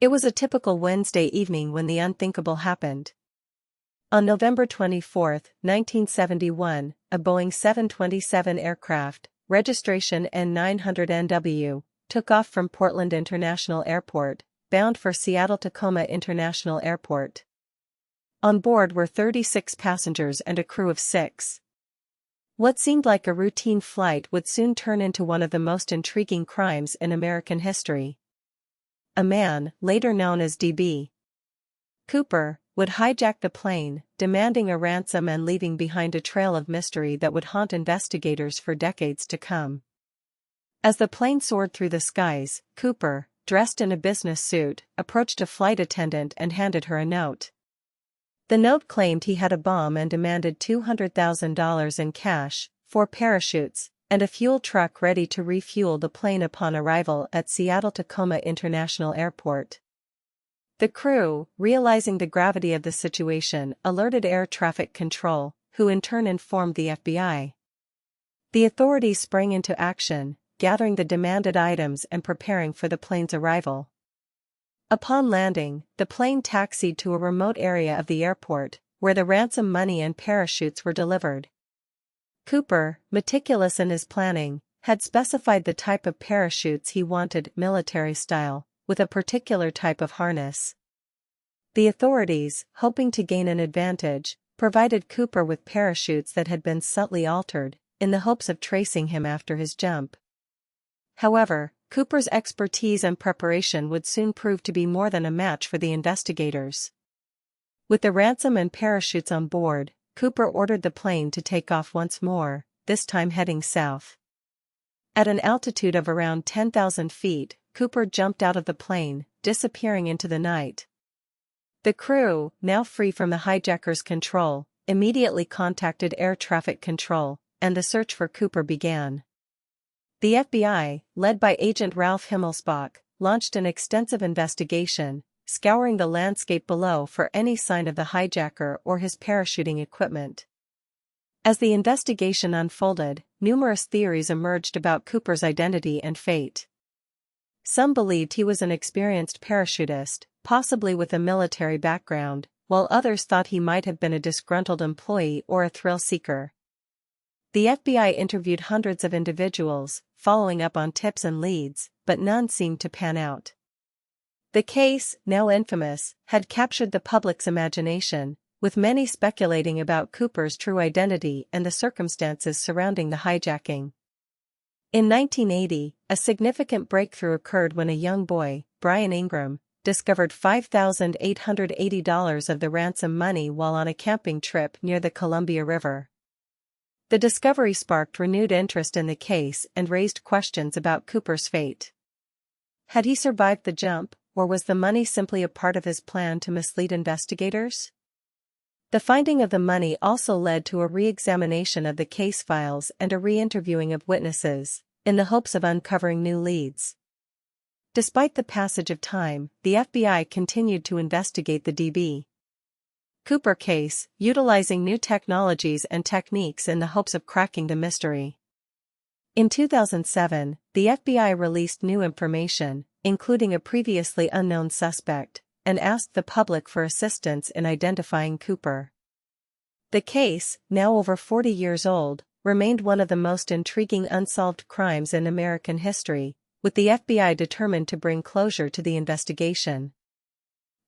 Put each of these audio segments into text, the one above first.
It was a typical Wednesday evening when the unthinkable happened. On November 24, 1971, a Boeing 727 aircraft, registration N900NW, took off from Portland International Airport, bound for Seattle-Tacoma International Airport. On board were 36 passengers and a crew of 6. What seemed like a routine flight would soon turn into one of the most intriguing crimes in American history. A man, later known as D.B. Cooper, would hijack the plane, demanding a ransom and leaving behind a trail of mystery that would haunt investigators for decades to come. As the plane soared through the skies, Cooper, dressed in a business suit, approached a flight attendant and handed her a note. The note claimed he had a bomb and demanded $200,000 in cash, 4 parachutes, and a fuel truck ready to refuel the plane upon arrival at Seattle-Tacoma International Airport. The crew, realizing the gravity of the situation, alerted air traffic control, who in turn informed the FBI. The authorities sprang into action, gathering the demanded items and preparing for the plane's arrival. Upon landing, the plane taxied to a remote area of the airport, where the ransom money and parachutes were delivered. Cooper, meticulous in his planning, had specified the type of parachutes he wanted, military style, with a particular type of harness. The authorities, hoping to gain an advantage, provided Cooper with parachutes that had been subtly altered, in the hopes of tracing him after his jump. However, Cooper's expertise and preparation would soon prove to be more than a match for the investigators. With the ransom and parachutes on board, Cooper ordered the plane to take off once more, this time heading south. At an altitude of around 10,000 feet, Cooper jumped out of the plane, disappearing into the night. The crew, now free from the hijacker's control, immediately contacted air traffic control, and the search for Cooper began. The FBI, led by Agent Ralph Himmelsbach, launched an extensive investigation, scouring the landscape below for any sign of the hijacker or his parachuting equipment. As the investigation unfolded, numerous theories emerged about Cooper's identity and fate. Some believed he was an experienced parachutist, possibly with a military background, while others thought he might have been a disgruntled employee or a thrill seeker. The FBI interviewed hundreds of individuals, following up on tips and leads, but none seemed to pan out. The case, now infamous, had captured the public's imagination, with many speculating about Cooper's true identity and the circumstances surrounding the hijacking. In 1980, a significant breakthrough occurred when a young boy, Brian Ingram, discovered $5,880 of the ransom money while on a camping trip near the Columbia River. The discovery sparked renewed interest in the case and raised questions about Cooper's fate. Had he survived the jump, or was the money simply a part of his plan to mislead investigators? The finding of the money also led to a re-examination of the case files and a re-interviewing of witnesses, in the hopes of uncovering new leads. Despite the passage of time, the FBI continued to investigate the D.B. Cooper case, utilizing new technologies and techniques in the hopes of cracking the mystery. In 2007, the FBI released new information, including a previously unknown suspect, and asked the public for assistance in identifying Cooper. The case, now over 40 years old, remained one of the most intriguing unsolved crimes in American history, with the FBI determined to bring closure to the investigation.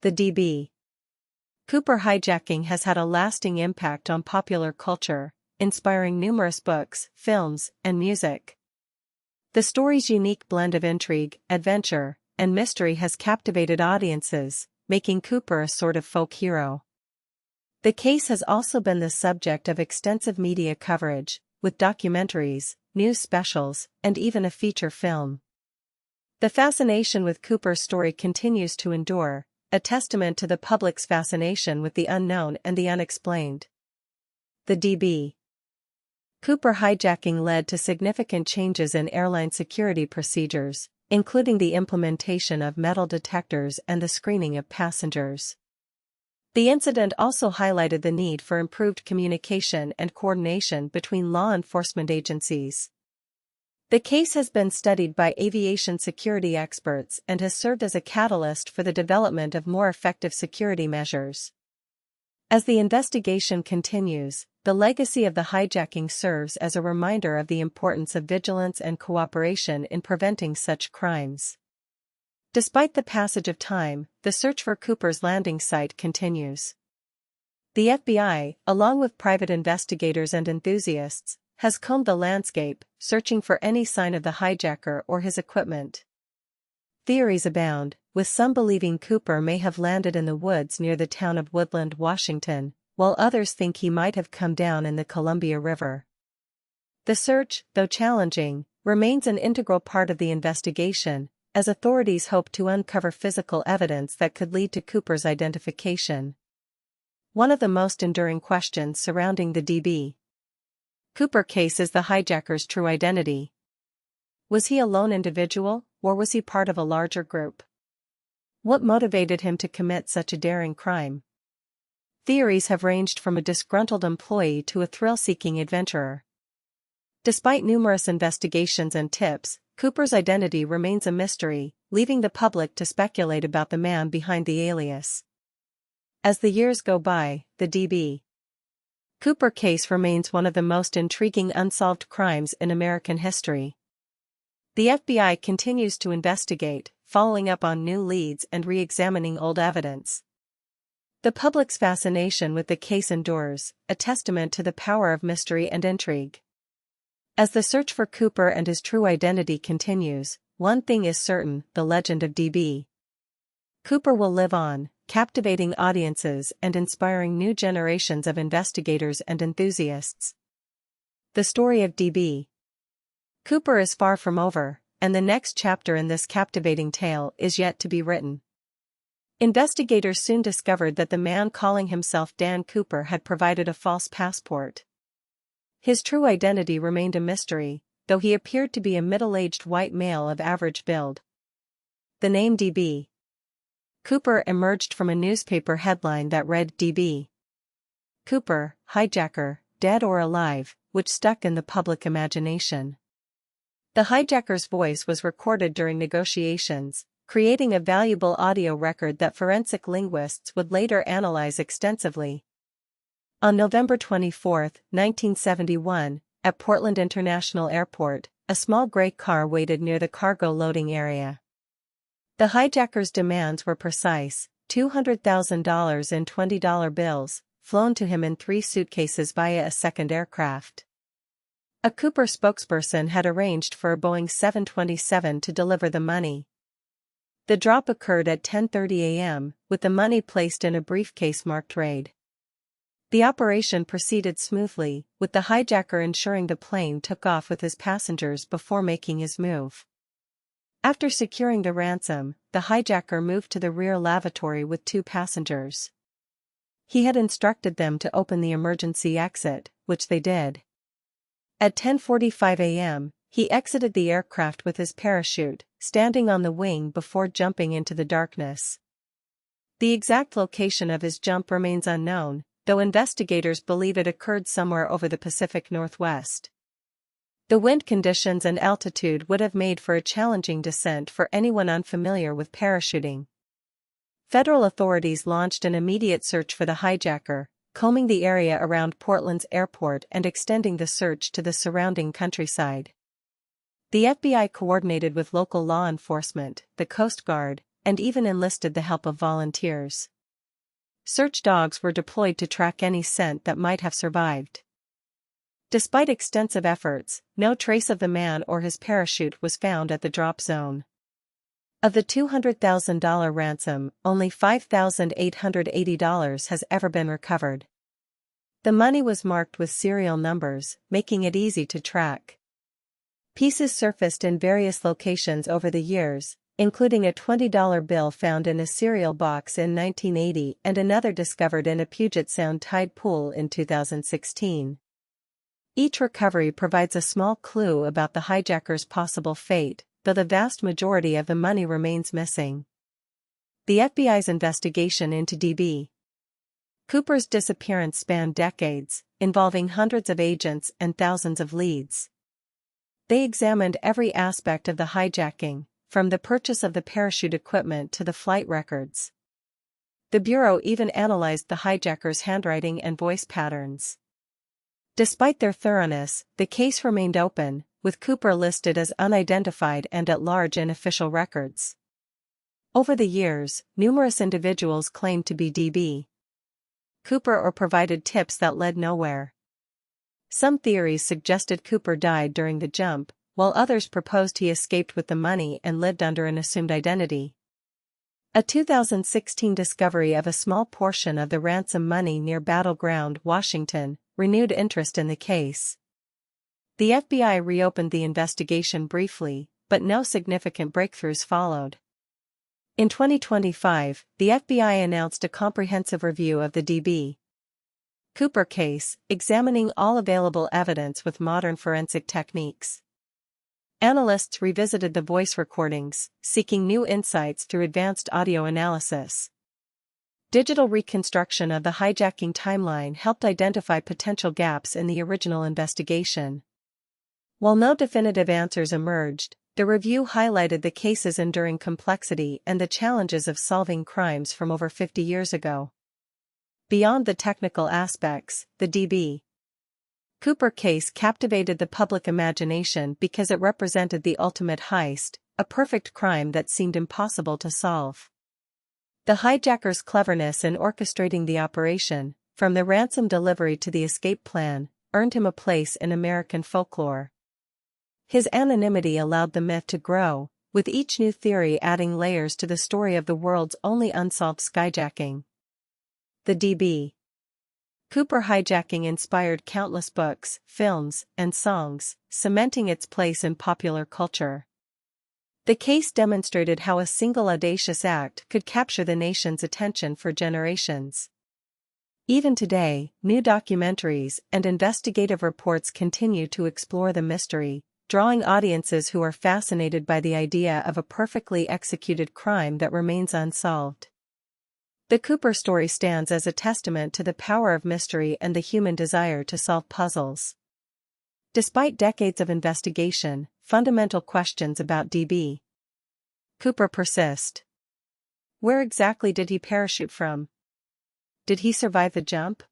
The D.B. Cooper hijacking has had a lasting impact on popular culture, inspiring numerous books, films, and music. The story's unique blend of intrigue, adventure, and mystery has captivated audiences, making Cooper a sort of folk hero. The case has also been the subject of extensive media coverage, with documentaries, news specials, and even a feature film. The fascination with Cooper's story continues to endure, a testament to the public's fascination with the unknown and the unexplained. The D.B. Cooper hijacking led to significant changes in airline security procedures, including the implementation of metal detectors and the screening of passengers. The incident also highlighted the need for improved communication and coordination between law enforcement agencies. The case has been studied by aviation security experts and has served as a catalyst for the development of more effective security measures. As the investigation continues, the legacy of the hijacking serves as a reminder of the importance of vigilance and cooperation in preventing such crimes. Despite the passage of time, the search for Cooper's landing site continues. The FBI, along with private investigators and enthusiasts, has combed the landscape, searching for any sign of the hijacker or his equipment. Theories abound, with some believing Cooper may have landed in the woods near the town of Woodland, Washington, while others think he might have come down in the Columbia River. The search, though challenging, remains an integral part of the investigation, as authorities hope to uncover physical evidence that could lead to Cooper's identification. One of the most enduring questions surrounding the D.B. Cooper case is the hijacker's true identity. Was he a lone individual, or was he part of a larger group? What motivated him to commit such a daring crime? Theories have ranged from a disgruntled employee to a thrill-seeking adventurer. Despite numerous investigations and tips, Cooper's identity remains a mystery, leaving the public to speculate about the man behind the alias. As the years go by, the D.B. Cooper case remains one of the most intriguing unsolved crimes in American history. The FBI continues to investigate, following up on new leads and re-examining old evidence. The public's fascination with the case endures, a testament to the power of mystery and intrigue. As the search for Cooper and his true identity continues, one thing is certain: the legend of D.B. Cooper will live on, captivating audiences and inspiring new generations of investigators and enthusiasts. The story of D.B. Cooper is far from over, and the next chapter in this captivating tale is yet to be written. Investigators soon discovered that the man calling himself Dan Cooper had provided a false passport. His true identity remained a mystery, though he appeared to be a middle-aged white male of average build. The name D.B. Cooper emerged from a newspaper headline that read D.B. Cooper, hijacker, dead or alive, which stuck in the public imagination. The hijacker's voice was recorded during negotiations, creating a valuable audio record that forensic linguists would later analyze extensively. On November 24, 1971, at Portland International Airport, a small gray car waited near the cargo loading area. The hijacker's demands were precise: $200,000 in $20 bills, flown to him in 3 suitcases via a second aircraft. A Cooper spokesperson had arranged for a Boeing 727 to deliver the money. The drop occurred at 10:30 a.m., with the money placed in a briefcase marked RAID. The operation proceeded smoothly, with the hijacker ensuring the plane took off with his passengers before making his move. After securing the ransom, the hijacker moved to the rear lavatory with 2 passengers. He had instructed them to open the emergency exit, which they did. At 10:45 a.m., he exited the aircraft with his parachute, standing on the wing before jumping into the darkness. The exact location of his jump remains unknown, though investigators believe it occurred somewhere over the Pacific Northwest. The wind conditions and altitude would have made for a challenging descent for anyone unfamiliar with parachuting. Federal authorities launched an immediate search for the hijacker, combing the area around Portland's airport and extending the search to the surrounding countryside. The FBI coordinated with local law enforcement, the Coast Guard, and even enlisted the help of volunteers. Search dogs were deployed to track any scent that might have survived. Despite extensive efforts, no trace of the man or his parachute was found at the drop zone. Of the $200,000 ransom, only $5,880 has ever been recovered. The money was marked with serial numbers, making it easy to track. Pieces surfaced in various locations over the years, including a $20 bill found in a cereal box in 1980 and another discovered in a Puget Sound tide pool in 2016. Each recovery provides a small clue about the hijacker's possible fate, though the vast majority of the money remains missing. The FBI's investigation into D.B. Cooper's disappearance spanned decades, involving hundreds of agents and thousands of leads. They examined every aspect of the hijacking, from the purchase of the parachute equipment to the flight records. The Bureau even analyzed the hijackers' handwriting and voice patterns. Despite their thoroughness, the case remained open, with Cooper listed as unidentified and at large in official records. Over the years, numerous individuals claimed to be D.B. Cooper or provided tips that led nowhere. Some theories suggested Cooper died during the jump, while others proposed he escaped with the money and lived under an assumed identity. A 2016 discovery of a small portion of the ransom money near Battle Ground, Washington, renewed interest in the case. The FBI reopened the investigation briefly, but no significant breakthroughs followed. In 2025, the FBI announced a comprehensive review of the D.B. Cooper case, examining all available evidence with modern forensic techniques. Analysts revisited the voice recordings, seeking new insights through advanced audio analysis. Digital reconstruction of the hijacking timeline helped identify potential gaps in the original investigation. While no definitive answers emerged, the review highlighted the case's enduring complexity and the challenges of solving crimes from over 50 years ago. Beyond the technical aspects, the D.B. Cooper case captivated the public imagination because it represented the ultimate heist, a perfect crime that seemed impossible to solve. The hijacker's cleverness in orchestrating the operation, from the ransom delivery to the escape plan, earned him a place in American folklore. His anonymity allowed the myth to grow, with each new theory adding layers to the story of the world's only unsolved skyjacking. The D.B. Cooper hijacking inspired countless books, films, and songs, cementing its place in popular culture. The case demonstrated how a single audacious act could capture the nation's attention for generations. Even today, new documentaries and investigative reports continue to explore the mystery, drawing audiences who are fascinated by the idea of a perfectly executed crime that remains unsolved. The Cooper story stands as a testament to the power of mystery and the human desire to solve puzzles. Despite decades of investigation, fundamental questions about D.B. Cooper persist. Where exactly did he parachute from? Did he survive the jump?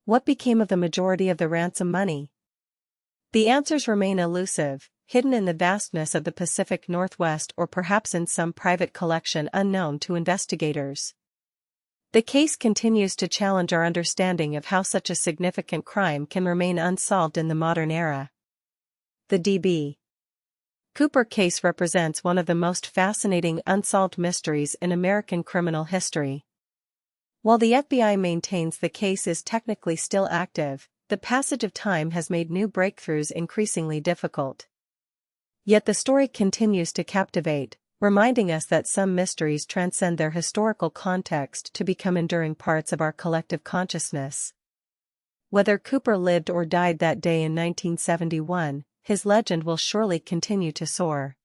What became of the majority of the ransom money? The answers remain elusive, hidden in the vastness of the Pacific Northwest or perhaps in some private collection unknown to investigators. The case continues to challenge our understanding of how such a significant crime can remain unsolved in the modern era. The D.B. Cooper case represents one of the most fascinating unsolved mysteries in American criminal history. While the FBI maintains the case is technically still active, the passage of time has made new breakthroughs increasingly difficult. Yet the story continues to captivate, reminding us that some mysteries transcend their historical context to become enduring parts of our collective consciousness. Whether Cooper lived or died that day in 1971, his legend will surely continue to soar.